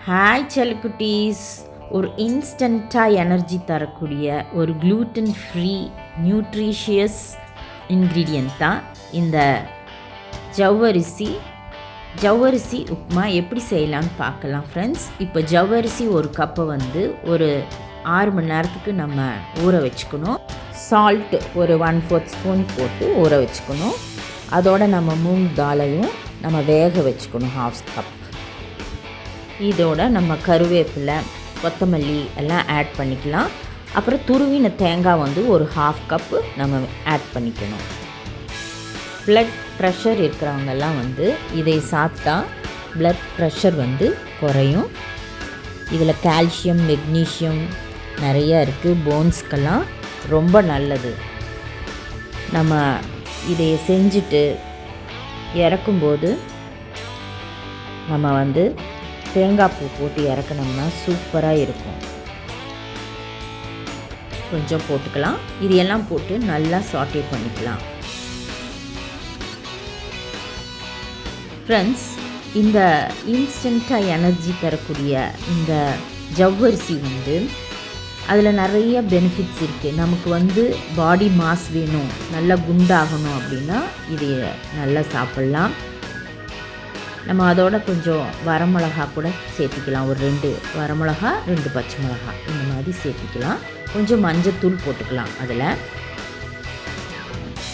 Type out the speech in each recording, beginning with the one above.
Hi செல்லக்குட்டீஸ், ஒரு இன்ஸ்டண்ட்டாக energy தரக்கூடிய ஒரு க்ளூட்டன் ஃப்ரீ நியூட்ரிஷியஸ் இன்க்ரீடியன்ட் தான் இந்த ஜவ்வரிசி உப்புமா எப்படி செய்யலான்னு பார்க்கலாம் ஃப்ரெண்ட்ஸ். இப்போ ஜவ்வரிசி ஒரு கப்பை ஒரு 6 மணி நேரத்துக்கு நம்ம ஊற வச்சுக்கணும். சால்ட்டு ஒரு 1/4 ஸ்பூன் போட்டு ஊற வச்சுக்கணும். அதோடு நம்ம மூங் தாலையும் நம்ம வேக வச்சுக்கணும் 1/2 கப். இதோட நம்ம கருவேப்பிலை, கொத்தமல்லி எல்லாம் ஆட் பண்ணிக்கலாம். அப்புறம் துருவின தேங்காய் ஒரு 1/2 கப்பு நம்ம ஆட் பண்ணிக்கணும். ப்ளட் ப்ரெஷர் இருக்கிறவங்கெல்லாம் இதை சாப்பிட்டா ப்ளட் ப்ரெஷர் குறையும். இதில் கால்சியம், மெக்னீஷியம் நிறையா இருக்குது. போன்ஸ்க்கெல்லாம் ரொம்ப நல்லது. நம்ம இதை செஞ்சுட்டு இறக்கும்போது நம்ம தேங்காய் பூ போட்டு இறக்கணும்னா சூப்பராக இருக்கும். கொஞ்சம் போட்டுக்கலாம். இது எல்லாம் போட்டு நல்லா சாட்டே பண்ணிக்கலாம். ஃப்ரெண்ட்ஸ், இந்த இன்ஸ்டண்ட்டாக எனர்ஜி தரக்கூடிய இந்த ஜவ்வரிசி அதில் நிறைய பெனிஃபிட்ஸ் இருக்குது. நமக்கு பாடி மாஸ் வேணும், நல்லா குண்டாகணும் அப்படின்னா இது நல்லா சாப்பிட்லாம். நம்ம அதோட கொஞ்சம் வரமிளகா கூட சேர்த்திக்கலாம். ஒரு 2 வரமிளகா, 2 பச்சை மிளகா இந்த மாதிரி சேர்த்திக்கலாம். கொஞ்சம் மஞ்சத்தூள் போட்டுக்கலாம். அதில்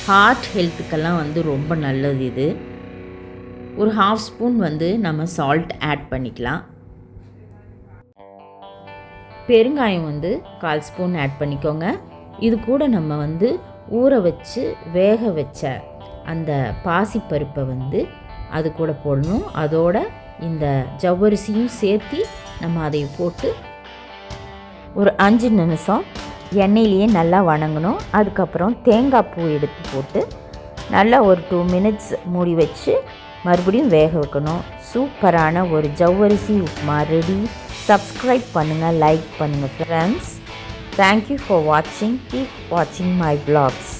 ஹார்ட் ஹெல்த்துக்கெல்லாம் ரொம்ப நல்லது. இது ஒரு 1/2 ஸ்பூன் நம்ம சால்ட் ஆட் பண்ணிக்கலாம். பெருங்காயம் 1/4 ஸ்பூன் ஆட் பண்ணிக்கோங்க. இது கூட நம்ம ஊற வச்சு வேக வச்ச அந்த பாசிப்பருப்பை அது கூட போடணும். அதோட இந்த ஜவ்வரிசியும் சேர்த்து நம்ம அதை போட்டு ஒரு 5 நிமிஷம் எண்ணெயிலேயே நல்லா வணங்கணும். அதுக்கப்புறம் தேங்காய் பூ எடுத்து போட்டு நல்லா ஒரு 2 மினிட்ஸ் மூடி வச்சு மறுபடியும் வேக வைக்கணும். சூப்பரான ஒரு ஜவ்வரிசி உப்புமா ரெடி. சப்ஸ்கிரைப் பண்ணுங்கள், லைக் பண்ணுங்கள் ஃப்ரெண்ட்ஸ். தேங்க்யூ ஃபார் வாட்சிங். கீப் வாட்சிங் மை vlogs.